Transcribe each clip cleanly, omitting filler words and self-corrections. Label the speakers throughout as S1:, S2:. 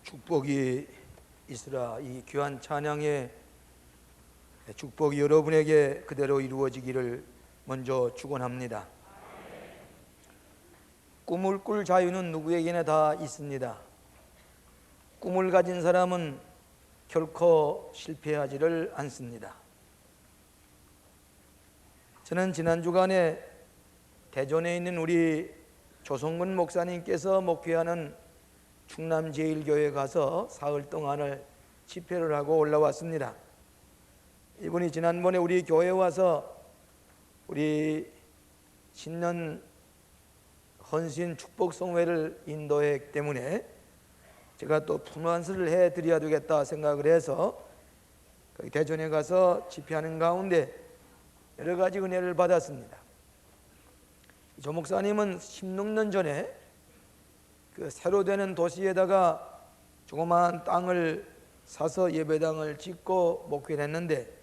S1: 축복이 있으라. 이 귀한 찬양의 축복이 여러분에게 그대로 이루어지기를 먼저 축원합니다. 꿈을 꿀 자유는 누구에게나 다 있습니다. 꿈을 가진 사람은 결코 실패하지를 않습니다. 저는 지난 주간에 대전에 있는 우리 조성근 목사님께서 목회하는 충남제일교회에 가서 사흘 동안을 집회를 하고 올라왔습니다. 이분이 지난번에 우리 교회에 와서 우리 신년 헌신 축복성회를 인도했기 때문에 제가 또 품안수를 해드려야 되겠다 생각을 해서 대전에 가서 집회하는 가운데 여러 가지 은혜를 받았습니다. 조 목사님은 16년 전에 그 새로 되는 도시에다가 조그마한 땅을 사서 예배당을 짓고 목회를 했는데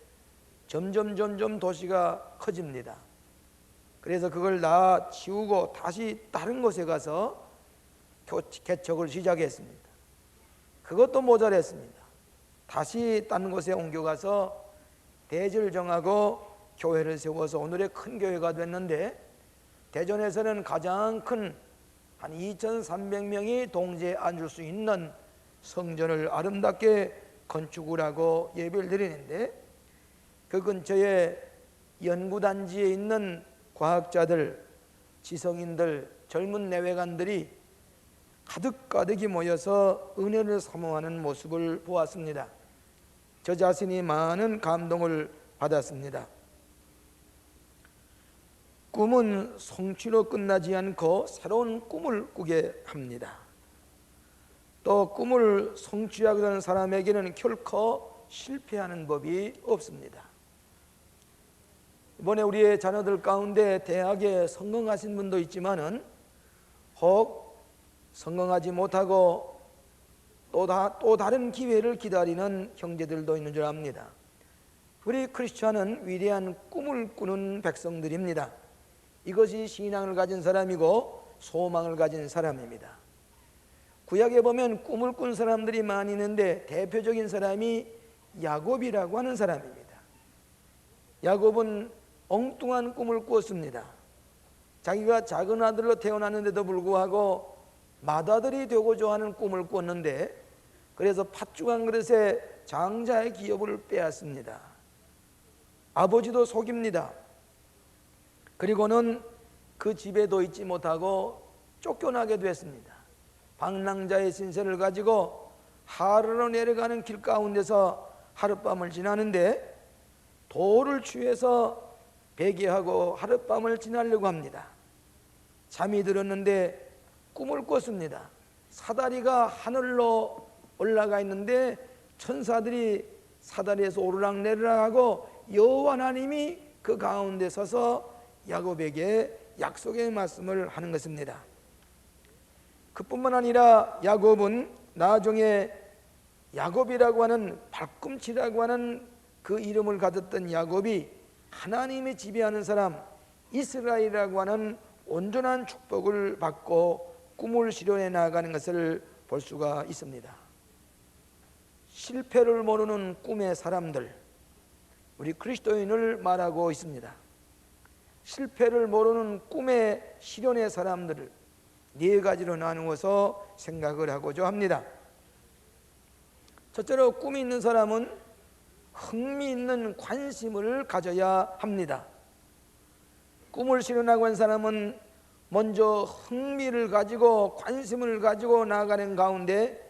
S1: 점점 도시가 커집니다. 그래서 그걸 다 치우고 다시 다른 곳에 가서 개척을 시작했습니다. 그것도 모자랐습니다. 다시 다른 곳에 옮겨가서 대지를 정하고 교회를 세워서 오늘의 큰 교회가 됐는데, 대전에서는 가장 큰 한 2,300명이 동시에 앉을 수 있는 성전을 아름답게 건축을 하고 예배를 드리는데, 그 근처에 연구단지에 있는 과학자들, 지성인들, 젊은 내외관들이 가득가득이 모여서 은혜를 사모하는 모습을 보았습니다. 저 자신이 많은 감동을 받았습니다. 꿈은 성취로 끝나지 않고 새로운 꿈을 꾸게 합니다. 또 꿈을 성취하게 되는 사람에게는 결코 실패하는 법이 없습니다. 이번에 우리의 자녀들 가운데 대학에 성공하신 분도 있지만은 혹 성공하지 못하고 또 다른 기회를 기다리는 형제들도 있는 줄 압니다. 우리 크리스천은 위대한 꿈을 꾸는 백성들입니다. 이것이 신앙을 가진 사람이고 소망을 가진 사람입니다. 구약에 보면 꿈을 꾼 사람들이 많이 있는데 대표적인 사람이 야곱이라고 하는 사람입니다. 야곱은 엉뚱한 꿈을 꾸었습니다. 자기가 작은 아들로 태어났는데도 불구하고 맏아들이 되고자 하는 꿈을 꿨는데, 그래서 팥죽 한 그릇에 장자의 기업을 빼앗습니다. 아버지도 속입니다. 그리고는 그 집에도 있지 못하고 쫓겨나게 됐습니다. 방랑자의 신세를 가지고 하루로 내려가는 길 가운데서 하룻밤을 지나는데, 돌을 취해서 베개하고 하룻밤을 지나려고 합니다. 잠이 들었는데 꿈을 꿨습니다. 사다리가 하늘로 올라가 있는데 천사들이 사다리에서 오르락내리락 하고 여호와 하나님이 그 가운데 서서 야곱에게 약속의 말씀을 하는 것입니다. 그뿐만 아니라 야곱은 나중에 야곱이라고 하는 발꿈치라고 하는 그 이름을 가졌던 야곱이 하나님이 지배하는 사람 이스라엘이라고 하는 온전한 축복을 받고 꿈을 실현해 나가는 것을 볼 수가 있습니다. 실패를 모르는 꿈의 사람들, 우리 그리스도인을 말하고 있습니다. 실패를 모르는 꿈의 실현의 사람들을 네 가지로 나누어서 생각을 하고자 합니다. 첫째로, 꿈이 있는 사람은 흥미있는 관심을 가져야 합니다. 꿈을 실현하고 있는 사람은 먼저 흥미를 가지고 관심을 가지고 나아가는 가운데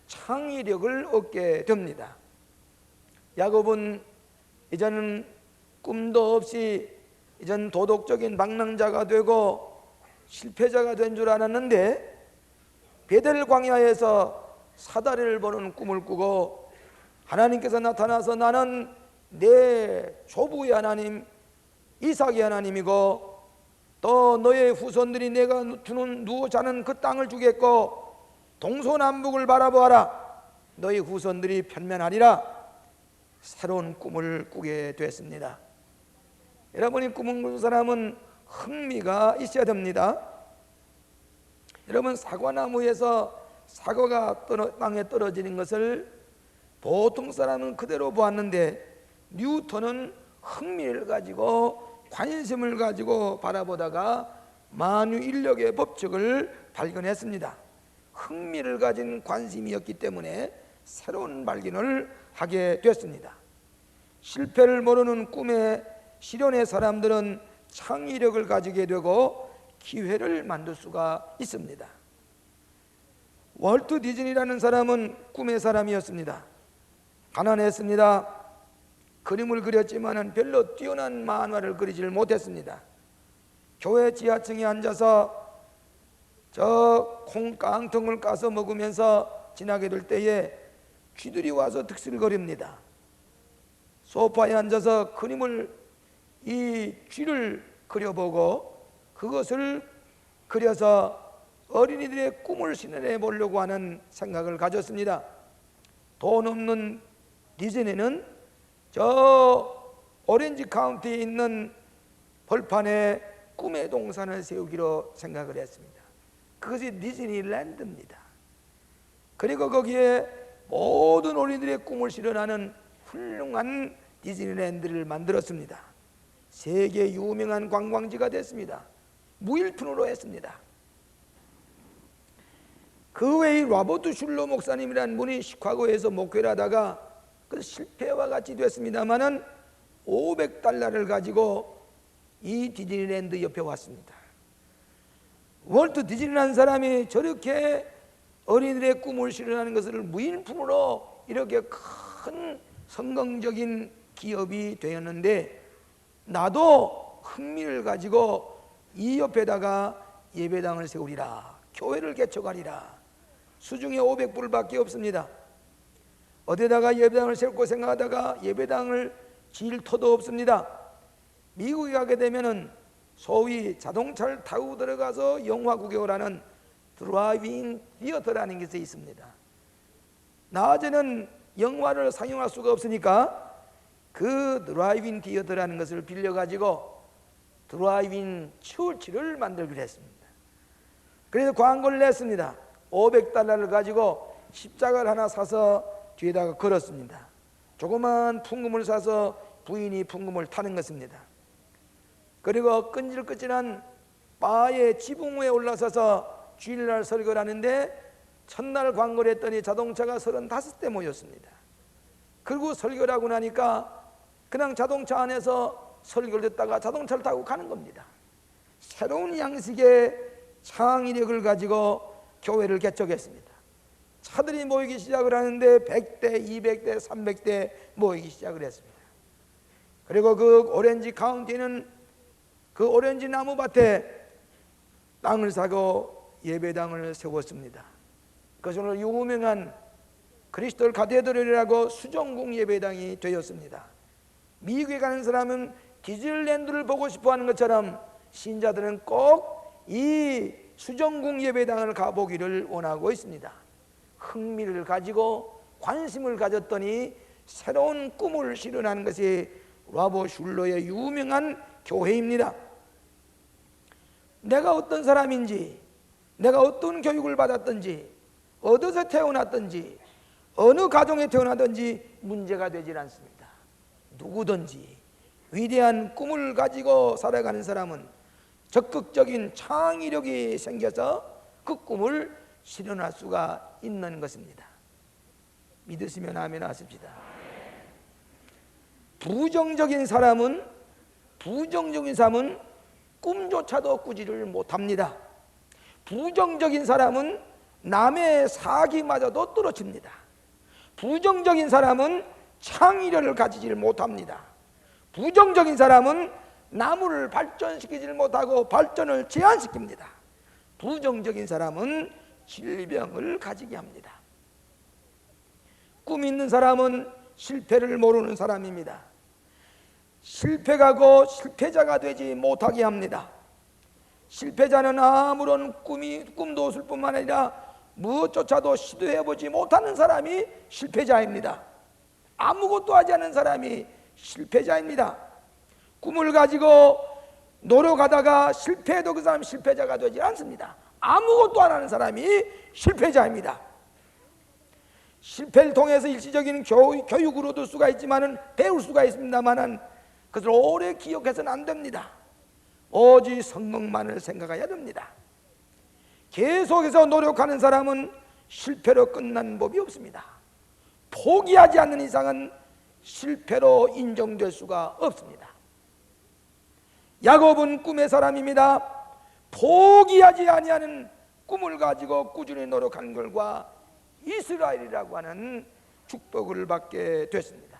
S1: 창의력을 얻게 됩니다. 야곱은 이제는 꿈도 없이 이젠 도덕적인 방랑자가 되고 실패자가 된 줄 알았는데, 베델 광야에서 사다리를 보는 꿈을 꾸고 하나님께서 나타나서 나는 내 조부의 하나님 이삭의 하나님이고 또 너의 후손들이 내가 누워 자는 그 땅을 주겠고 동서남북을 바라보아라, 너희 후손들이 편면하리라, 새로운 꿈을 꾸게 됐습니다. 여러분이 꿈을 꾸는 사람은 흥미가 있어야 됩니다. 여러분, 사과나무에서 사과가 땅에 떨어지는 것을 보통 사람은 그대로 보았는데 뉴턴은 흥미를 가지고 관심을 가지고 바라보다가 만유인력의 법칙을 발견했습니다. 흥미를 가진 관심이었기 때문에 새로운 발견을 하게 됐습니다. 실패를 모르는 꿈의 실현의 사람들은 창의력을 가지게 되고 기회를 만들 수가 있습니다. 월트 디즈니라는 사람은 꿈의 사람이었습니다. 가난했습니다. 그림을 그렸지만은 별로 뛰어난 만화를 그리지를 못했습니다. 교회 지하층에 앉아서 저 콩깡통을 까서 먹으면서 지나게 될 때에 쥐들이 와서 득실거립니다. 소파에 앉아서 이 쥐를 그려보고 그것을 그려서 어린이들의 꿈을 실현해 보려고 하는 생각을 가졌습니다. 돈 없는 디즈니는 저 오렌지 카운티에 있는 벌판에 꿈의 동산을 세우기로 생각을 했습니다. 그것이 디즈니랜드입니다. 그리고 거기에 모든 어린이들의 꿈을 실현하는 훌륭한 디즈니랜드를 만들었습니다. 세계 유명한 관광지가 됐습니다. 무일푼으로 했습니다. 그 외에 로버트 슐러 목사님이라는 분이 시카고에서 목회를 하다가 그 실패와 같이 됐습니다마는 $500를 가지고 이 디즈니랜드 옆에 왔습니다. 월트 디즈니라는 사람이 저렇게 어린이들의 꿈을 실현하는 것을 무일푼으로 이렇게 큰 성공적인 기업이 되었는데 나도 흥미를 가지고 이 옆에다가 예배당을 세우리라, 교회를 개척하리라. 수중에 $500밖에 없습니다. 어디다가 예배당을 세울고 생각하다가 예배당을 지을 터도 없습니다. 미국에 가게 되면은 소위 자동차를 타고 들어가서 영화 구경을 하는 드라이브인 티어터라는 것이 있습니다. 낮에는 영화를 상영할 수가 없으니까 그 드라이브인 티어터라는 것을 빌려가지고 드라이브인 처치를 만들기로 했습니다. 그래서 광고를 냈습니다. $500를 가지고 십자가를 하나 사서 뒤에다가 걸었습니다. 조그만 풍금을 사서 부인이 풍금을 타는 것입니다. 그리고 끈질끈질한 바의 지붕 위에 올라서서 주일날 설교를 하는데 첫날 광고를 했더니 자동차가 35대 모였습니다. 그리고 설교를 하고 나니까 그냥 자동차 안에서 설교를 듣다가 자동차를 타고 가는 겁니다. 새로운 양식의 창의력을 가지고 교회를 개척했습니다. 차들이 모이기 시작을 하는데 100대, 200대, 300대 모이기 시작을 했습니다. 그리고 그 오렌지 카운티는 그 오렌지 나무 밭에 땅을 사고 예배당을 세웠습니다. 그것은 오늘 유명한 크리스톨 카테드럴이라고 수정궁 예배당이 되었습니다. 미국에 가는 사람은 디즈니랜드를 보고 싶어하는 것처럼 신자들은 꼭 이 수정궁 예배당을 가보기를 원하고 있습니다. 흥미를 가지고 관심을 가졌더니 새로운 꿈을 실현하는 것이 로버트 슐러의 유명한 교회입니다. 내가 어떤 사람인지, 내가 어떤 교육을 받았든지, 어디서 태어났든지, 어느 가정에 태어나든지 문제가 되질 않습니다. 누구든지 위대한 꿈을 가지고 살아가는 사람은 적극적인 창의력이 생겨서 그 꿈을 실현할 수가 있는 것입니다. 믿으시면 아멘 하십시다. 부정적인 사람은 꿈조차도 꾸지를 못합니다. 부정적인 사람은 남의 사기마저도 떨어집니다. 부정적인 사람은 창의력을 가지질 못합니다. 부정적인 사람은 나무를 발전시키지 못하고 발전을 제한시킵니다. 부정적인 사람은 질병을 가지게 합니다. 꿈 있는 사람은 실패를 모르는 사람입니다. 실패가고 실패자가 되지 못하게 합니다. 실패자는 아무런 꿈도 없을 뿐만 아니라 무엇조차도 시도해보지 못하는 사람이 실패자입니다. 아무것도 하지 않은 사람이 실패자입니다. 꿈을 가지고 노력하다가 실패해도 그 사람은 실패자가 되지 않습니다. 아무것도 안 하는 사람이 실패자입니다. 실패를 통해서 일시적인 교육을 얻을 수가 있지만은, 배울 수가 있습니다만은 그것을 오래 기억해서는 안 됩니다. 오직 성공만을 생각해야 됩니다. 계속해서 노력하는 사람은 실패로 끝나는 법이 없습니다. 포기하지 않는 이상은 실패로 인정될 수가 없습니다. 야곱은 꿈의 사람입니다. 포기하지 아니하는 꿈을 가지고 꾸준히 노력하는 결과 이스라엘이라고 하는 축복을 받게 됐습니다.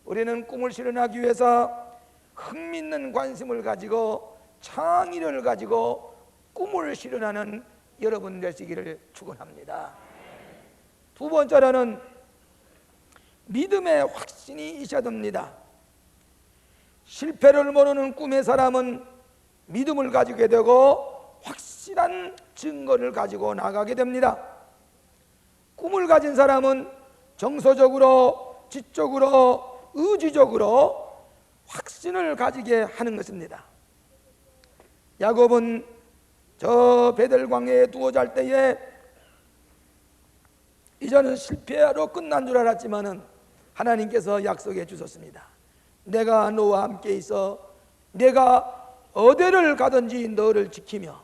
S1: 우리는 꿈을 실현하기 위해서 흥미있는 관심을 가지고 창의력을 가지고 꿈을 실현하는 여러분 되시기를 축원합니다. 두 번째로는 믿음의 확신이 있어야 됩니다. 실패를 모르는 꿈의 사람은 믿음을 가지게 되고 확실한 증거를 가지고 나가게 됩니다. 꿈을 가진 사람은 정서적으로, 지적으로, 의지적으로 확신을 가지게 하는 것입니다. 야곱은 저 베델 광야에 두어 잘 때에 이제는 실패로 끝난 줄 알았지만은 하나님께서 약속해 주셨습니다. 내가 너와 함께 있어 내가 어디를 가든지 너를 지키며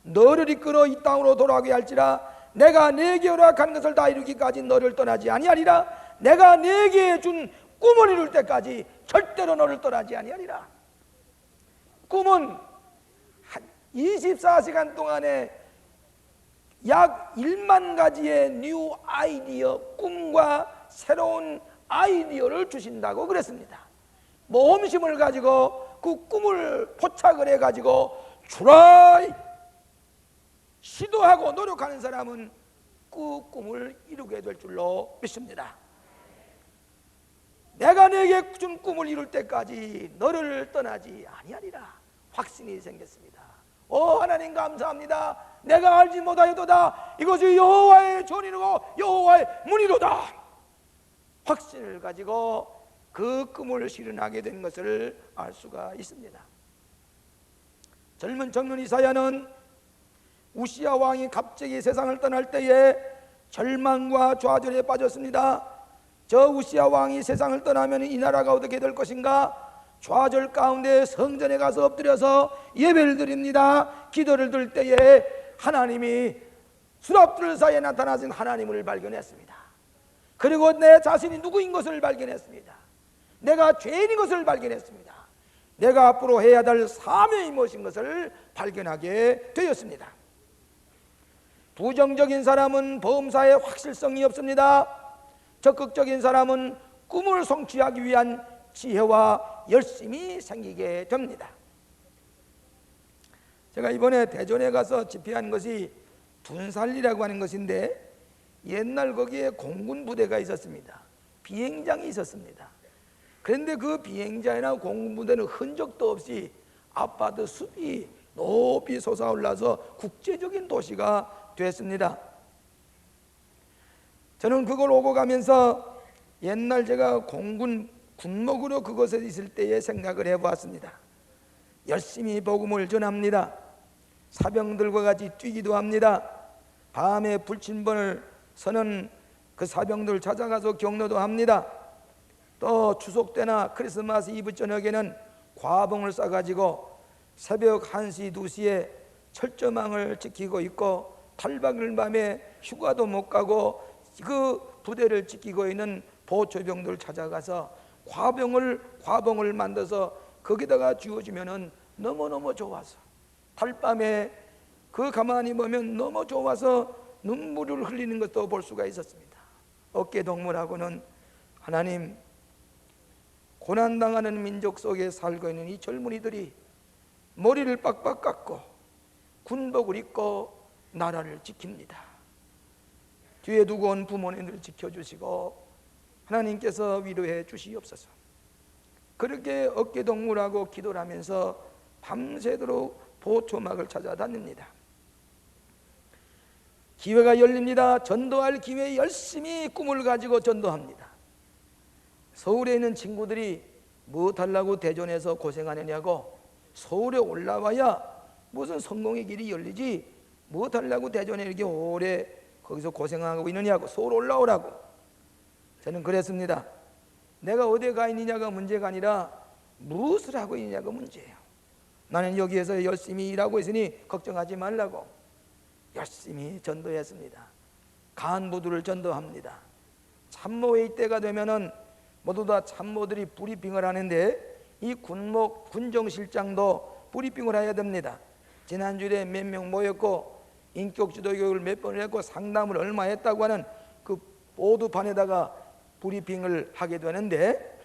S1: 너를 이끌어 이 땅으로 돌아오게 할지라 내가 네게 허락한 것을 다 이루기까지 너를 떠나지 아니하리라. 내가 네게 준 꿈을 이룰 때까지 절대로 너를 떠나지 아니하리라. 꿈은 24시간 동안에 약 1만 가지의 뉴 아이디어, 꿈과 새로운 아이디어를 주신다고 그랬습니다. 모험심을 가지고 그 꿈을 포착을 해가지고 트라이 시도하고 노력하는 사람은 그 꿈을 이루게 될 줄로 믿습니다. 내가 내게 준 꿈을 이룰 때까지 너를 떠나지 아니하리라. 확신이 생겼습니다. 오 하나님 감사합니다. 내가 알지 못하여도다. 이것이 여호와의 전이고 여호와의 문이로다. 확신을 가지고 그 꿈을 실현하게 된 것을 알 수가 있습니다. 젊은 청년 이사야는 우시야 왕이 갑자기 세상을 떠날 때에 절망과 좌절에 빠졌습니다. 저 우시야 왕이 세상을 떠나면 이 나라가 어떻게 될 것인가? 좌절 가운데 성전에 가서 엎드려서 예배를 드립니다. 기도를 들 때에 하나님이 수랍들 사이에 나타나신 하나님을 발견했습니다. 그리고 내 자신이 누구인 것을 발견했습니다. 내가 죄인인 것을 발견했습니다. 내가 앞으로 해야 될 사명이 무엇인 것을 발견하게 되었습니다. 부정적인 사람은 범사에 확실성이 없습니다. 적극적인 사람은 꿈을 성취하기 위한 지혜와 열심이 생기게 됩니다. 제가 이번에 대전에 가서 집회한 것이 둔살리라고 하는 것인데 옛날 거기에 공군 부대가 있었습니다. 비행장이 있었습니다. 그런데 그 비행장이나 공군 부대는 흔적도 없이 아파트 숲이 높이 솟아올라서 국제적인 도시가 됐습니다. 저는 그걸 오고 가면서 옛날 제가 공군 군목으로 그곳에 있을 때의 생각을 해보았습니다. 열심히 복음을 전합니다. 사병들과 같이 뛰기도 합니다. 밤에 불침번을 서는 그 사병들 찾아가서 격려도 합니다. 또 추석 때나 크리스마스 이브 저녁에는 과봉을 싸가지고 새벽 1시, 2시에 철조망을 지키고 있고 탈박을 밤에 휴가도 못 가고 그 부대를 지키고 있는 보초병들 찾아가서 과봉을 만들어서 거기다가 쥐어주면은 너무너무 좋아서 달밤에 그 가만히 보면 너무 좋아서 눈물을 흘리는 것도 볼 수가 있었습니다. 어깨동무라고는 하나님 고난당하는 민족 속에 살고 있는 이 젊은이들이 머리를 빡빡 깎고 군복을 입고 나라를 지킵니다. 뒤에 두고 온 부모님들을 지켜주시고 하나님께서 위로해 주시옵소서. 그렇게 어깨동무라고 기도를 하면서 밤새도록 보초막을 찾아다닙니다. 기회가 열립니다. 전도할 기회에 열심히 꿈을 가지고 전도합니다. 서울에 있는 친구들이 무엇하려고 대전에서 고생하느냐고 서울에 올라와야 무슨 성공의 길이 열리지 뭐 하려고 대전에 이렇게 오래 거기서 고생하고 있느냐고, 서울 올라오라고. 저는 그랬습니다. 내가 어디에 가 있느냐가 문제가 아니라 무엇을 하고 있느냐가 문제예요. 나는 여기에서 열심히 일하고 있으니 걱정하지 말라고 열심히 전도했습니다. 간부들을 전도합니다. 참모회의 때가 되면은 모두 다 참모들이 브리핑을 하는데, 이 군정실장도 브리핑을 해야 됩니다. 지난주에 몇 명 모였고 인격지도 교육을 몇 번을 했고 상담을 얼마 했다고 하는 그 보드판에다가 브리핑을 하게 되는데,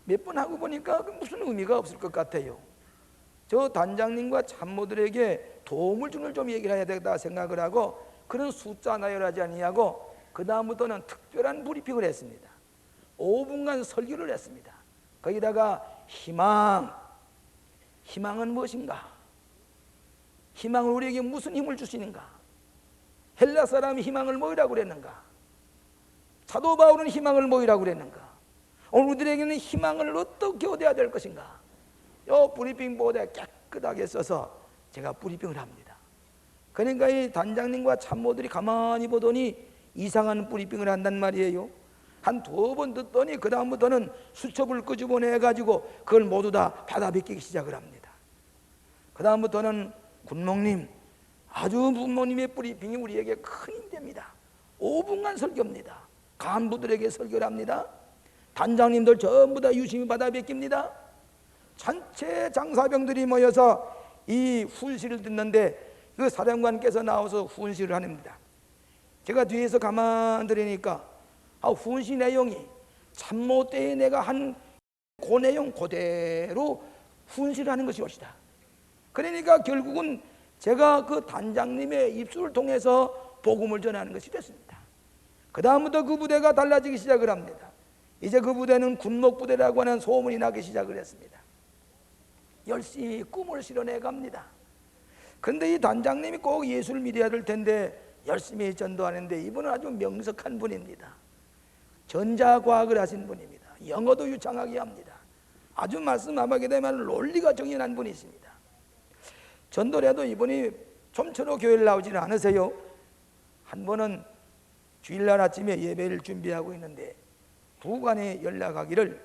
S1: 몇 번 하고 보니까 무슨 의미가 없을 것 같아요. 저 단장님과 참모들에게 도움을 주는 좀 얘기를 해야 되겠다 생각을 하고, 그런 숫자 나열하지 아니하고 그 다음부터는 특별한 브리핑을 했습니다. 5분간 설교를 했습니다. 거기다가 희망은 무엇인가? 희망은 우리에게 무슨 힘을 주시는가? 헬라 사람이 희망을 뭐라고 그랬는가? 사도 바울은 희망을 뭐라고 그랬는가? 오늘 우리들에게는 희망을 어떻게 얻어야 될 것인가? 이 브리핑 보드에 깨끗하게 써서 제가 브리핑을 합니다. 그러니까 이 단장님과 참모들이 가만히 보더니 이상한 브리핑을 한단 말이에요. 한 2번 듣더니 그 다음부터는 수첩을 끄집어내가지고 그걸 모두 다 받아뵙기 시작을 합니다. 그 다음부터는 군목님, 아주 부모님의 브리핑이 우리에게 큰 힘이 됩니다. 5분간 설교입니다. 간부들에게 설교를 합니다. 단장님들 전부 다 유심히 받아뵙깁니다. 전체 장사병들이 모여서 이 훈시를 듣는데, 그 사령관께서 나와서 훈시를 합니다. 제가 뒤에서 가만 들으니까 훈시 내용이 참모 때에 내가 한 그 내용 그대로 훈시를 하는 것이 옳시다. 그러니까 결국은 제가 그 단장님의 입술을 통해서 복음을 전하는 것이 됐습니다. 그 다음부터 그 부대가 달라지기 시작을 합니다. 이제 그 부대는 군목부대라고 하는 소문이 나기 시작을 했습니다. 열심히 꿈을 실현해 갑니다. 그런데 이 단장님이 꼭 예수를 믿어야 될 텐데 열심히 전도하는데, 이분은 아주 명석한 분입니다. 전자과학을 하신 분입니다. 영어도 유창하게 합니다. 아주 말씀하게 되면 논리가 정연한 분이십니다. 전도를 해도 이분이 좀처럼 교회를 나오지는 않으세요. 한 번은 주일날 아침에 예배를 준비하고 있는데 부관에 연락하기를,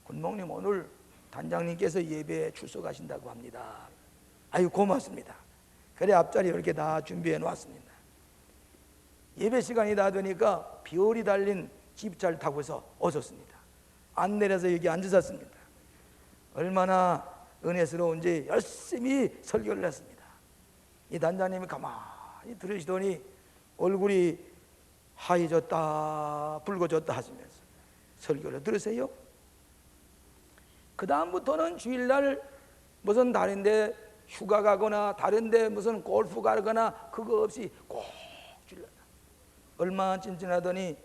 S1: 군목님 오늘 단장님께서 예배에 출석하신다고 합니다. 아유 고맙습니다. 그래 앞자리 이렇게 다 준비해 놓았습니다. 예배 시간이 다 되니까 별이 달린 집차를 타고서 오셨습니다. 안 내려서 여기 앉으셨습니다. 얼마나 은혜스러운지 열심히 설교를 했습니다. 이 단장님이 가만히 들으시더니 얼굴이 하얘졌다 붉어졌다 하시면서 설교를 들으세요. 그 다음부터는 주일날 무슨 다른데 휴가 가거나 다른데 무슨 골프 가거나 그거 없이 꼭 주일날, 얼마 찐찐하더니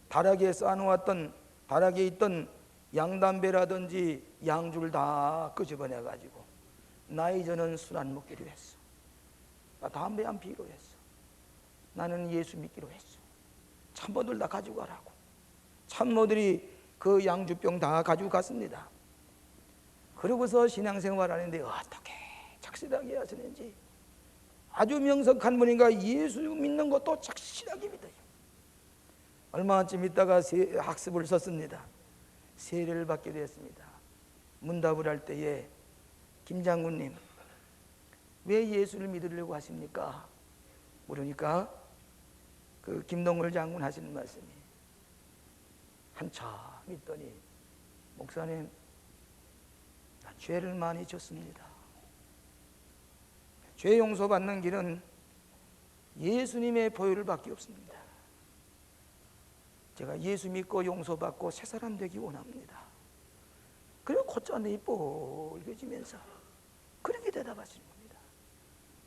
S1: 다락에 쌓아놓았던, 다락에 있던 양담배라든지 양주를 다 끄집어내가지고 나이 저는 술 안 먹기로 했어. 나 담배 안 피기로 했어. 나는 예수 믿기로 했어. 참모들 다 가지고 가라고. 참모들이 그 양주병 다 가지고 갔습니다. 그러고서 신앙생활 하는데 어떻게 착실하게 하시는지, 아주 명석한 분인가 예수 믿는 것도 착실하게 믿어요. 얼마쯤 있다가 학습을 썼습니다. 세례를 받게 되었습니다. 문답을 할 때에 김 장군님 왜 예수를 믿으려고 하십니까? 그러니까 그 김동걸 장군 하시는 말씀이, 한참 있더니 목사님 나 죄를 많이 졌습니다. 죄 용서받는 길은 예수님의 보혈을 밖에 없습니다. 제가 예수 믿고 용서받고 새 사람 되기 원합니다. 그리고 콧잔이 뻘개지면서 그렇게 대답하시는 겁니다.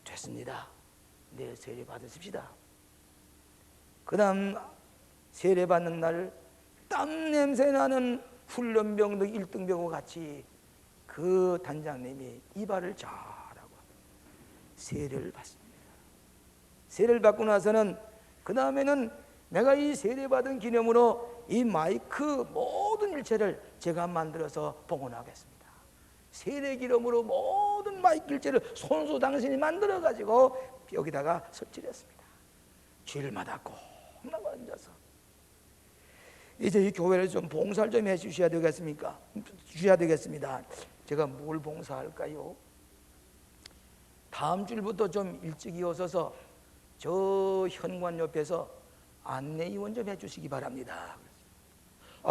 S1: 됐습니다. 내일 세례 받으십시다. 그 다음 세례 받는 날 땀 냄새 나는 훈련병도 1등병과 같이 그 단장님이 이발을 잘하고 세례를 받습니다. 세례를 받고 나서는 그 다음에는 내가 이 세례 받은 기념으로 이 마이크 모든 일체를 제가 만들어서 봉헌하겠습니다. 세례 기념으로 모든 마이크 일체를 손수 당신이 만들어 가지고 여기다가 설치를 했습니다. 주일마다 꼭 나와 앉아서 이제 이 교회를 좀 봉사를 좀 해주셔야 되겠습니까? 주셔야 되겠습니다. 제가 뭘 봉사할까요? 다음 주일부터 좀 일찍 이어서서 저 현관 옆에서 안내위원 좀 해주시기 바랍니다.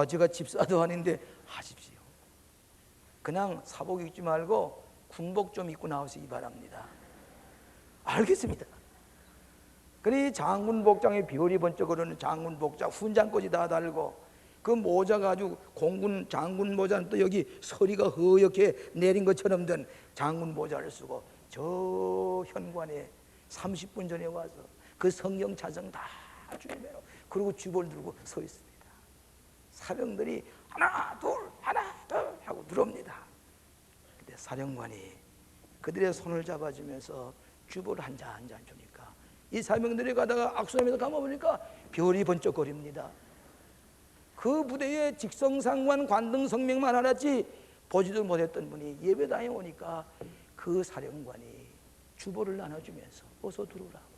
S1: 제가 집사도 아닌데 하십시오. 그냥 사복 입지 말고 군복 좀 입고 나오시기 바랍니다. 알겠습니다. 그래 장군 복장에 비올이 번쩍거리는 장군 복장 훈장까지 다 달고 그 모자가 아주 공군 장군 모자는 또 여기 서리가 허옇게 내린 것처럼 된 장군 모자를 쓰고 저 현관에 30분 전에 와서 그 성경 찬송 다 주임해로 그리고 주보를 들고 서 있습니다. 사병들이 하나 둘 하고 들어옵니다. 근데 사령관이 그들의 손을 잡아주면서 주보를 한 잔 주니까 이 사병들이 가다가 악수하면서 감아보니까 별이 번쩍거립니다. 그 부대에 직성상관 관등 성명만 알았지 보지도 못했던 분이 예배당에 오니까 그 사령관이 주보를 나눠주면서 어서 들어오라고.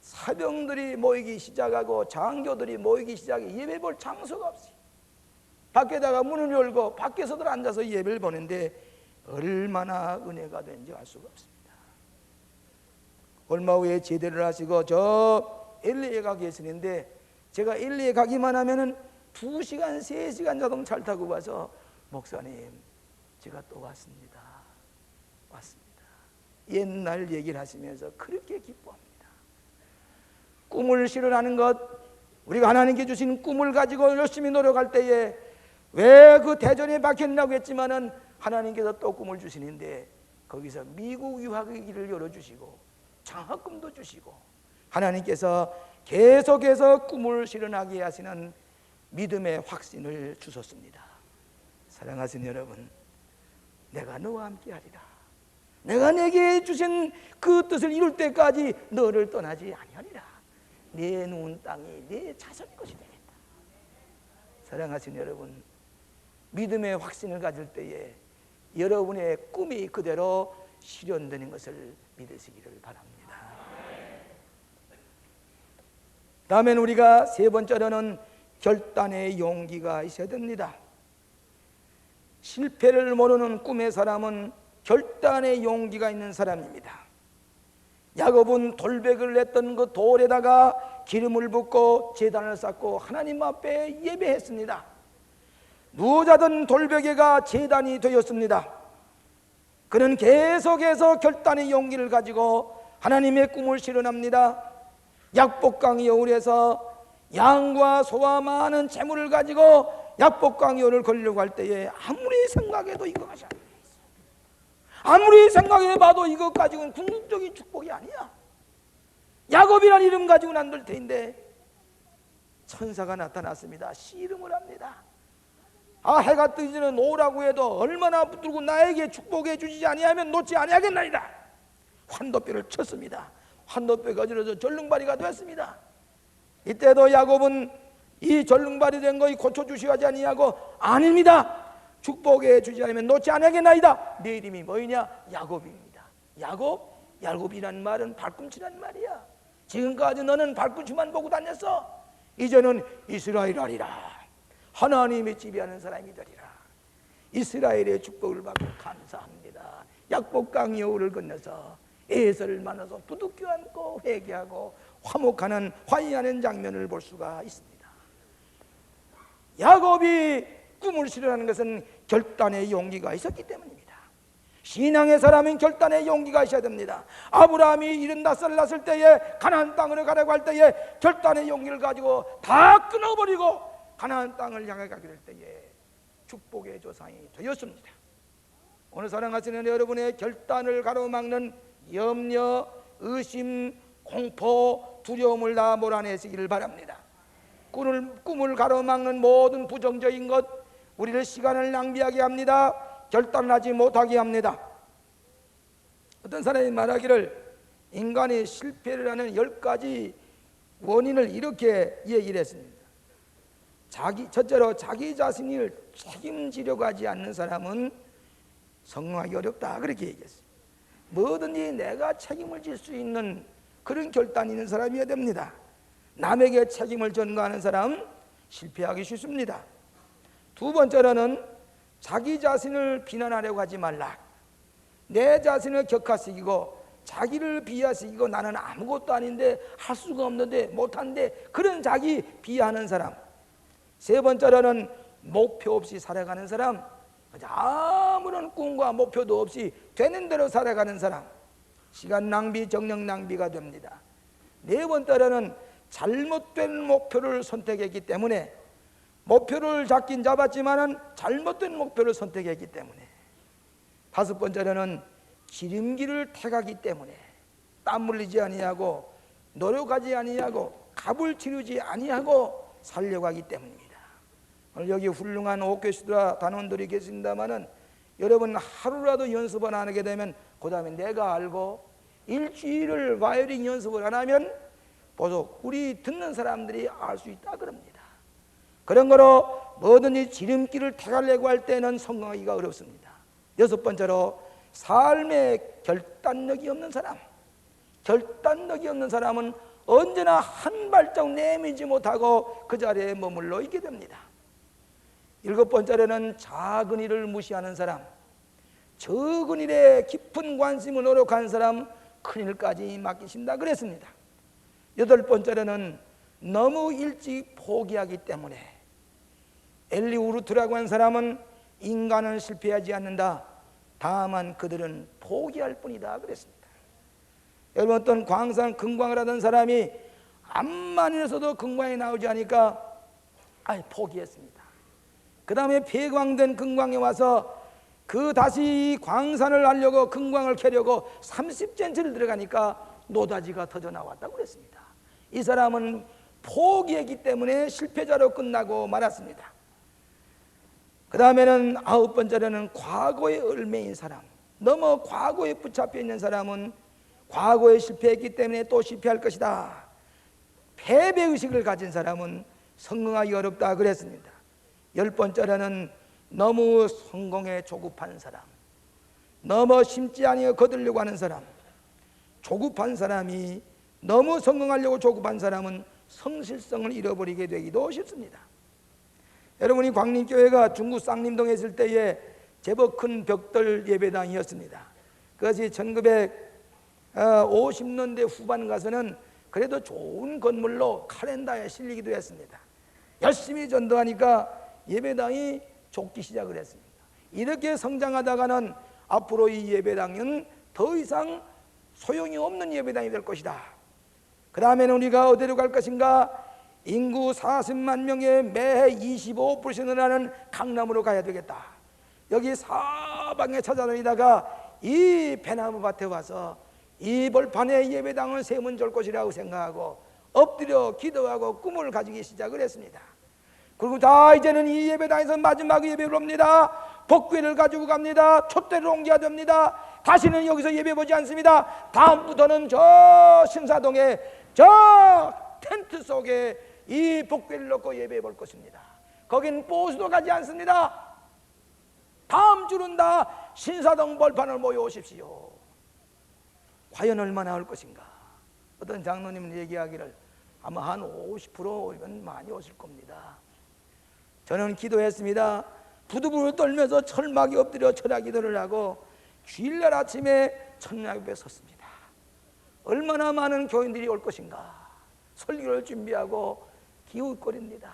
S1: 사병들이 모이기 시작하고 장교들이 모이기 시작해 예배 볼 장소가 없어요. 밖에다가 문을 열고 밖에서들 앉아서 예배를 보는데 얼마나 은혜가 되는지 알 수가 없습니다. 얼마 후에 제대를 하시고 저 LA에 가 계시는데 제가 LA에 가기만 하면은 2시간 3시간 자동차를 타고 가서 목사님 제가 또 왔습니다. 옛날 얘기를 하시면서 그렇게 기뻐합니다. 꿈을 실현하는 것, 우리가 하나님께 주신 꿈을 가지고 열심히 노력할 때에 왜 그 대전에 박혔냐고 했지만은 하나님께서 또 꿈을 주시는데 거기서 미국 유학의 길을 열어주시고 장학금도 주시고 하나님께서 계속해서 꿈을 실현하게 하시는 믿음의 확신을 주셨습니다. 사랑하시는 여러분, 내가 너와 함께 하리라. 내가 내게 주신 그 뜻을 이룰 때까지 너를 떠나지 아니하리라. 내 누운 땅이 내 자손의 것이 되겠다. 사랑하시는 여러분, 믿음의 확신을 가질 때에 여러분의 꿈이 그대로 실현되는 것을 믿으시기를 바랍니다. 다음엔 우리가 세 번째로는 결단의 용기가 있어야 됩니다. 실패를 모르는 꿈의 사람은 결단의 용기가 있는 사람입니다. 야곱은 돌백을 냈던 그 돌에다가 기름을 붓고 제단을 쌓고 하나님 앞에 예배했습니다. 누워 자던 돌베개가 제단이 되었습니다. 그는 계속해서 결단의 용기를 가지고 하나님의 꿈을 실현합니다. 약복강 여울에서 양과 소와 많은 재물을 가지고 약복강 여울을 걸려고 할 때에 아무리 생각해도 이것이 아니야. 아무리 생각해봐도 이것 가지고는 궁극적인 축복이 아니야. 야곱이라는 이름 가지고는 안 될 텐데 천사가 나타났습니다. 씨름을 합니다. 해가 뜨기 전에 놓으라고 해도 얼마나 붙들고 나에게 축복해 주지 아니하면 놓지 아니하겠나이다. 환도뼈를 쳤습니다. 환도뼈가 저려서 절릉발이가 되었습니다. 이때도 야곱은 이 절릉발이 된 것이 고쳐주시지 아니하고 아닙니다. 축복해 주지 않으면 놓지 아니하겠나이다. 내 이름이 뭐이냐? 야곱입니다. 야곱이란 말은 발꿈치란 말이야. 지금까지 너는 발꿈치만 보고 다녔어. 이제는 이스라엘 하리라. 하나님의 지배하는 사람이 되리라. 이스라엘의 축복을 받고 감사합니다. 약복강 여울을 건너서 에서를 만나서 부둥켜 안고 회개하고 화목하는 화해하는 장면을 볼 수가 있습니다. 야곱이 꿈을 실현하는 것은 결단의 용기가 있었기 때문입니다. 신앙의 사람은 결단의 용기가 있어야 됩니다. 아브라함이 75살 났을 때에 가나안 땅으로 가려고 할 때에 결단의 용기를 가지고 다 끊어버리고 가나안 땅을 향해 가게 될 때에 축복의 조상이 되었습니다. 오늘 사랑하시는 여러분의 결단을 가로막는 염려, 의심, 공포, 두려움을 다 몰아내시기를 바랍니다. 꿈을 가로막는 모든 부정적인 것, 우리를 시간을 낭비하게 합니다. 결단하지 못하게 합니다. 어떤 사람이 말하기를 인간이 실패를 하는 10가지 원인을 이렇게 얘기를 했습니다. 첫째로 자기 자신을 책임지려고 하지 않는 사람은 성공하기 어렵다, 그렇게 얘기했어요. 뭐든지 내가 책임을 질 수 있는 그런 결단이 있는 사람이어야 됩니다. 남에게 책임을 전가하는 사람 실패하기 쉽습니다. 두 번째로는 자기 자신을 비난하려고 하지 말라. 내 자신을 격하시키고 자기를 비하시키고 나는 아무것도 아닌데 할 수가 없는데 못한데 그런 자기 비하하는 사람. 세 번째로는 목표 없이 살아가는 사람, 아무런 꿈과 목표도 없이 되는 대로 살아가는 사람, 시간 낭비, 정력 낭비가 됩니다. 네 번째로는 잘못된 목표를 선택했기 때문에, 목표를 잡긴 잡았지만은 잘못된 목표를 선택했기 때문에, 다섯 번째로는 지름길을 택하기 때문에 땀 흘리지 아니하고 노력하지 아니하고 값을 치르지 아니하고 살려고 하기 때문입니다. 오늘 여기 훌륭한 옥교수다 단원들이 계신다마는 여러분 하루라도 연습을 안 하게 되면 그 다음에 내가 알고 일주일을 바이올린 연습을 안 하면 보소 우리 듣는 사람들이 알 수 있다 그럽니다. 그런 거로 뭐든지 지름길을 택하려고 할 때는 성공하기가 어렵습니다. 여섯 번째로 삶에 결단력이 없는 사람. 결단력이 없는 사람은 언제나 한 발짝 내밀지 못하고 그 자리에 머물러 있게 됩니다. 일곱 번째로는 작은 일을 무시하는 사람. 적은 일에 깊은 관심을 노력하는 사람 큰 일까지 맡기신다 그랬습니다. 여덟 번째로는 너무 일찍 포기하기 때문에, 엘리 우르트라고 한 사람은 인간은 실패하지 않는다. 다만 그들은 포기할 뿐이다 그랬습니다. 여러분 어떤 광산 금광을 하던 사람이 암만 일어서도 금광이 나오지 않으니까 포기했습니다. 그 다음에 폐광된 금광에 와서 그 다시 광산을 하려고 금광을 캐려고 30cm를 들어가니까 노다지가 터져 나왔다고 그랬습니다. 이 사람은 포기했기 때문에 실패자로 끝나고 말았습니다. 그 다음에는 아홉 번째로는 과거에 얽매인 사람. 너무 과거에 붙잡혀 있는 사람은 과거에 실패했기 때문에 또 실패할 것이다. 패배의식을 가진 사람은 성공하기 어렵다 그랬습니다. 열 번째로는 너무 성공에 조급한 사람. 너무 심지 아니하여 거두려고 하는 사람. 조급한 사람이, 너무 성공하려고 조급한 사람은 성실성을 잃어버리게 되기도 쉽습니다. 여러분이 광림교회가 중구 쌍림동에 있을 때에 제법 큰 벽돌 예배당이었습니다. 그것이 1950년대 후반 가서는 그래도 좋은 건물로 칼렌더에 실리기도 했습니다. 열심히 전도하니까 예배당이 좁기 시작을 했습니다. 이렇게 성장하다가는 앞으로 이 예배당은 더 이상 소용이 없는 예배당이 될 것이다. 그 다음에는 우리가 어디로 갈 것인가? 인구 40만 명에 매해 25% 늘어나는 강남으로 가야 되겠다. 여기 사방에 찾아다니다가 이 배나무 밭에 와서 이 벌판에 예배당을 세우면 좋을 것이라고 생각하고 엎드려 기도하고 꿈을 가지기 시작을 했습니다. 그리고 다 이제는 이 예배당에서 마지막 예배를 옵니다. 복귀를 가지고 갑니다. 촛대를 옮겨야 됩니다. 다시는 여기서 예배 보지 않습니다. 다음부터는 저 신사동에 저 텐트 속에 이 복귀를 놓고 예배 볼 것입니다. 거긴 보수도 가지 않습니다. 다음 주는 다 신사동 벌판을 모여오십시오. 과연 얼마나 올 것인가? 어떤 장로님은 얘기하기를 아마 한 50%면 많이 오실 겁니다. 저는 기도했습니다. 부두부를 떨면서 철막에 엎드려 철야 기도를 하고 주일날 아침에 천막 옆에 섰습니다. 얼마나 많은 교인들이 올 것인가? 설교를 준비하고 기웃거립니다.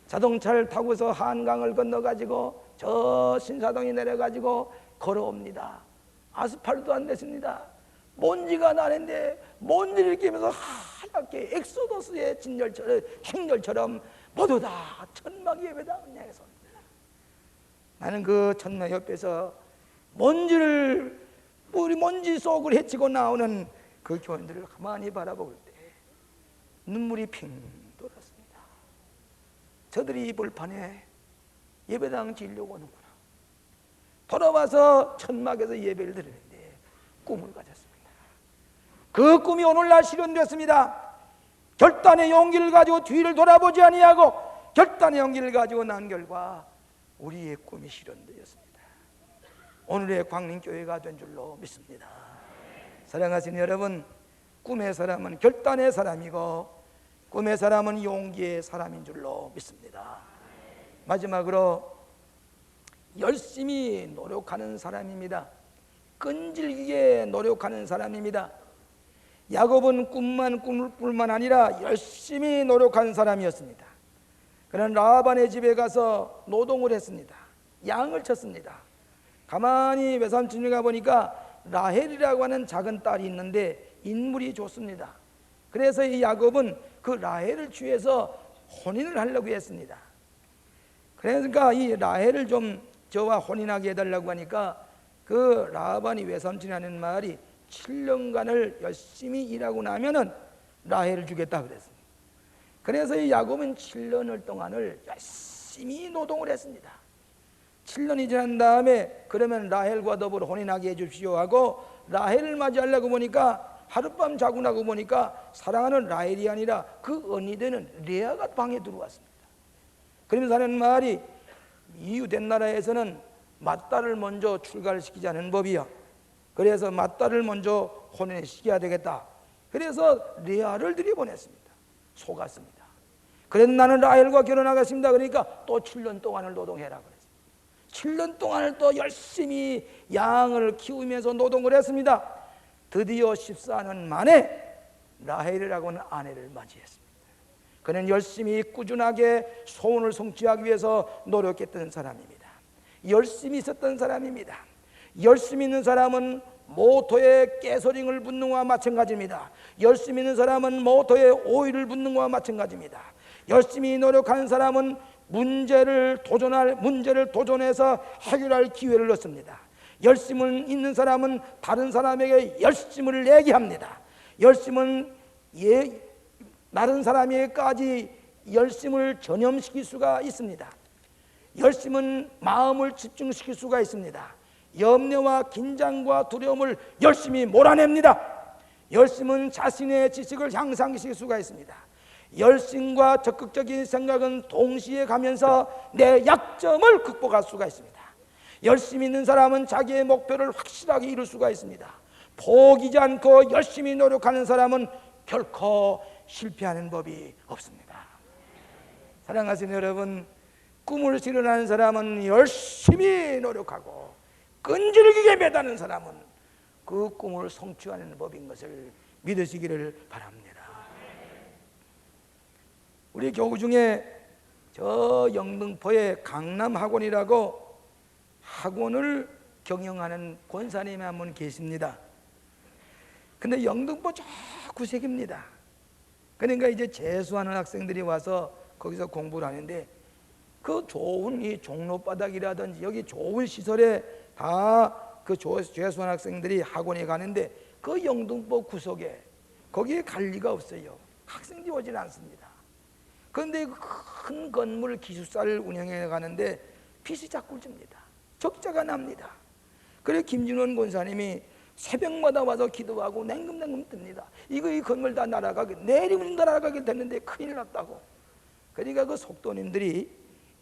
S1: 자동차를 타고서 한강을 건너가지고 저 신사동에 내려가지고 걸어옵니다. 아스팔트도 안 됐습니다. 먼지가 나는데 먼지를 끼면서 하얗게 엑소더스의 행렬처럼 모두 다 천막 예배당을 향해서 옵니다. 나는 그 천막 옆에서 먼지 속을 헤치고 나오는 그 교인들을 가만히 바라볼 때 눈물이 핑 돌았습니다. 저들이 이 벌판에 예배당 지으려고 오는구나. 돌아와서 천막에서 예배를 드리는데 꿈을 가졌습니다. 그 꿈이 오늘날 실현됐습니다. 결단의 용기를 가지고 뒤를 돌아보지 아니하고 결단의 용기를 가지고 난 결과 우리의 꿈이 실현되었습니다. 오늘의 광림교회가 된 줄로 믿습니다. 사랑하시는 여러분, 꿈의 사람은 결단의 사람이고 꿈의 사람은 용기의 사람인 줄로 믿습니다. 마지막으로 열심히 노력하는 사람입니다. 끈질기게 노력하는 사람입니다. 야곱은 꿈만 꾸을 뿐만 아니라 열심히 노력한 사람이었습니다. 그는 라반의 집에 가서 노동을 했습니다. 양을 쳤습니다. 가만히 외삼촌에 가보니까 라헬이라고 하는 작은 딸이 있는데 인물이 좋습니다. 그래서 이 야곱은 그 라헬을 취해서 혼인을 하려고 했습니다. 그러니까 이 라헬을 좀 저와 혼인하게 해달라고 하니까 그 라반이 외삼촌이 하는 말이 7년간을 열심히 일하고 나면은 라헬을 주겠다 그랬습니다. 그래서 이 야곱은 7년을 동안을 열심히 노동을 했습니다. 7년이 지난 다음에 그러면 라헬과 더불어 혼인하게 해주십시오 하고 라헬을 맞이하려고 보니까 하룻밤 자고 나고 보니까 사랑하는 라헬이 아니라 그 언니 되는 레아가 방에 들어왔습니다. 그러면서 하는 말이 이웃된 나라에서는 맏딸을 먼저 출가를 시키지 않는 법이야. 그래서 맏딸을 먼저 혼인시켜야 되겠다. 그래서 레아를 들여보냈습니다. 속았습니다. 그래서 나는 라헬과 결혼하겠습니다. 그러니까 또 7년 동안을 노동해라 그랬습니다. 7년 동안을 또 열심히 양을 키우면서 노동을 했습니다. 드디어 14년 만에 라헬이라고 하는 아내를 맞이했습니다. 그는 열심히 꾸준하게 소원을 성취하기 위해서 노력했던 사람입니다. 열심히 있었던 사람입니다. 열심히 있는 사람은 모터에 가스링을 붓는 것과 마찬가지입니다. 열심히 있는 사람은 모터에 오일을 붓는 것과 마찬가지입니다. 열심히 노력하는 사람은 문제를 도전해서 해결할 기회를 얻습니다. 열심을 있는 사람은 다른 사람에게 열심을 내게 합니다. 열심은 다른 사람에게까지 열심을 전염시킬 수가 있습니다. 열심은 마음을 집중시킬 수가 있습니다. 염려와 긴장과 두려움을 열심히 몰아냅니다. 열심은 자신의 지식을 향상시킬 수가 있습니다. 열심과 적극적인 생각은 동시에 가면서 내 약점을 극복할 수가 있습니다. 열심히 있는 사람은 자기의 목표를 확실하게 이룰 수가 있습니다. 포기지 않고 열심히 노력하는 사람은 결코 실패하는 법이 없습니다. 사랑하시는 여러분, 꿈을 실현하는 사람은 열심히 노력하고 끈질기게 매다는 사람은 그 꿈을 성취하는 법인 것을 믿으시기를 바랍니다. 우리 교구 중에 저 영등포에 강남학원이라고 학원을 경영하는 권사님이 한 분 계십니다. 근데 영등포 저 구석입니다. 그러니까 이제 재수하는 학생들이 와서 거기서 공부를 하는데 그 좋은 이 종로바닥이라든지 여기 좋은 시설에 다 그 재수하는 학생들이 학원에 가는데 그 영등포 구석에 거기에 갈 리가 없어요. 학생들이 오질 않습니다. 그런데 큰 건물 기숙사를 운영해 가는데 빚이 자꾸 줍니다. 적자가 납니다. 그래서 김준원 권사님이 새벽마다 와서 기도하고 냉금냉금 뜹니다. 이 건물 다 날아가게 내리면 날아가게 됐는데 큰일 났다고. 그러니까 그 속도님들이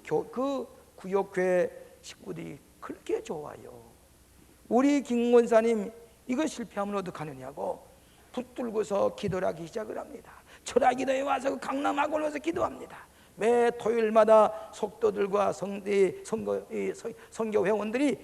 S1: 그 구역회 식구들이 그렇게 좋아요. 우리 김 권사님 이거 실패하면 어떡하느냐고 붙들고서 기도를 하기 시작을 합니다. 철학기도에 와서 그 강남학원에 와서 기도합니다. 매 토요일마다 속도들과 선교 회원들이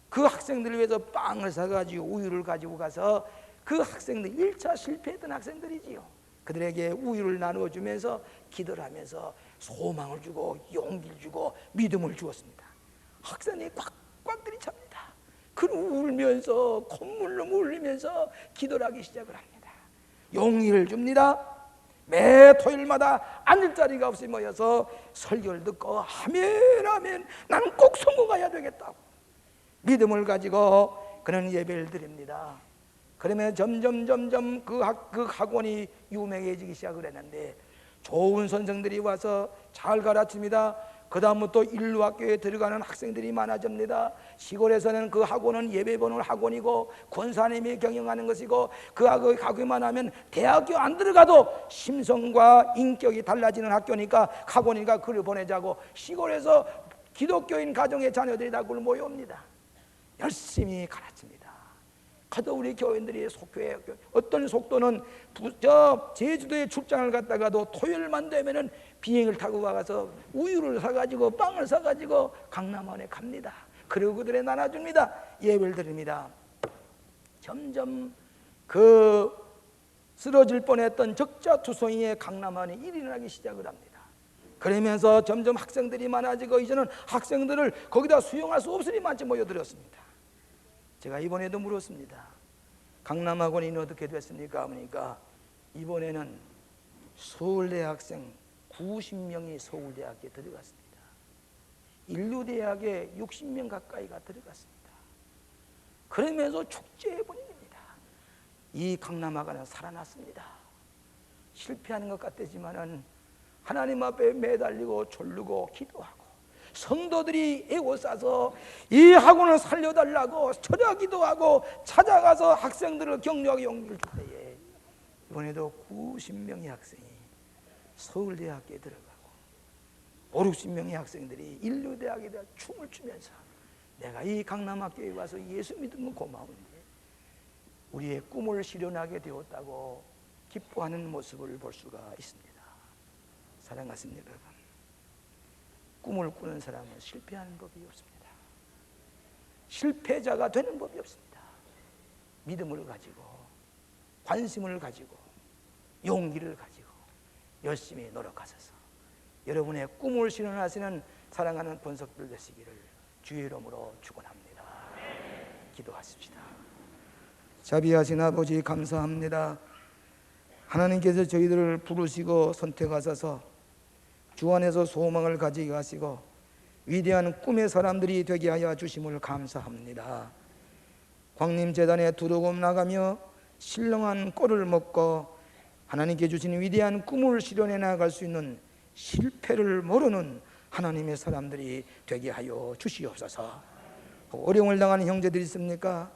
S1: 그 학생들을 위해서 빵을 사가지고 우유를 가지고 가서 그 학생들 1차 실패했던 학생들이지요. 그들에게 우유를 나누어주면서 기도를 하면서 소망을 주고 용기를 주고 믿음을 주었습니다. 학생이 꽉꽉 들이찹니다. 그리고 울면서 콧물로 울리면서 기도를 하기 시작을 합니다. 용기를 줍니다. 매 토요일마다 앉을 자리가 없이 모여서 설교를 듣고 아멘 나는 꼭 성공해야 되겠다고 믿음을 가지고 그런 예배를 드립니다. 그러면 점점 그 학원이 유명해지기 시작을 했는데 좋은 선생들이 와서 잘 가르칩니다. 그 다음부터 인류학교에 들어가는 학생들이 많아집니다. 시골에서는 그 학원은 예배 보는 학원이고 권사님이 경영하는 것이고 그 학교 가기만 하면 대학교 안 들어가도 심성과 인격이 달라지는 학교니까 학원이니까 그를 보내자고 시골에서 기독교인 가정의 자녀들이 다 그걸 모여옵니다. 열심히 가르칩니다. 가도 우리 교인들이 속교회 어떤 속도는 저 제주도에 출장을 갔다가도 토요일만 되면은 비행을 타고 가서 우유를 사가지고 빵을 사가지고 강남원에 갑니다. 그리고 그들에 나눠줍니다. 예배를 드립니다. 점점 그 쓰러질 뻔했던 적자투성이의 강남원이 일어나기 시작을 합니다. 그러면서 점점 학생들이 많아지고 이제는 학생들을 거기다 수용할 수 없으니 마치 모여들었습니다. 제가 이번에도 물었습니다. 강남학원이 어떻게 됐습니까? 그러니까 이번에는 서울대 학생 90명이 서울대학에 들어갔습니다. 인류대학에 60명 가까이가 들어갔습니다. 그러면서 축제의 분위기입니다. 이 강남학원은 살아났습니다. 실패하는 것 같지만은 하나님 앞에 매달리고 졸르고 기도하고 성도들이 애워싸서 이 학원을 살려달라고 철야기도 하고 찾아가서 학생들을 격려하고 용기를 줄 때에 이번에도 90명의 학생이 서울대학에 들어가고 50-60명의 학생들이 인류대학에 대한 춤을 추면서 내가 이 강남학교에 와서 예수 믿은 건 고마운데 우리의 꿈을 실현하게 되었다고 기뻐하는 모습을 볼 수가 있습니다. 사랑하십니다 여러분. 꿈을 꾸는 사람은 실패하는 법이 없습니다. 실패자가 되는 법이 없습니다. 믿음을 가지고 관심을 가지고 용기를 가지고 열심히 노력하셔서 여러분의 꿈을 실현하시는 사랑하는 권석들 되시기를 주의 이름으로 축원합니다. 기도하십시다. 자비하신 아버지 감사합니다. 하나님께서 저희들을 부르시고 선택하셔서 주 안에서 소망을 가지게 하시고 위대한 꿈의 사람들이 되게 하여 주심을 감사합니다. 광림재단에 두루금 나가며 신령한 꼴을 먹고 하나님께 주신 위대한 꿈을 실현해 나갈 수 있는 실패를 모르는 하나님의 사람들이 되게 하여 주시옵소서. 어려움을 당하는 형제들이 있습니까?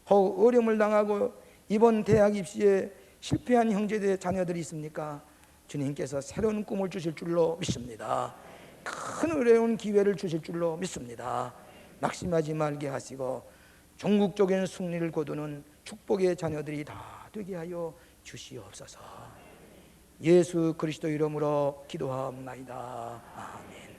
S1: 어려움을 당하고 이번 대학 입시에 실패한 형제들의 자녀들이 있습니까? 주님께서 새로운 꿈을 주실 줄로 믿습니다. 큰 어려운 기회를 주실 줄로 믿습니다. 낙심하지 말게 하시고 종국적인 승리를 거두는 축복의 자녀들이 다 되게 하여 주시옵소서. 예수 그리스도 이름으로 기도하옵나이다. 아멘.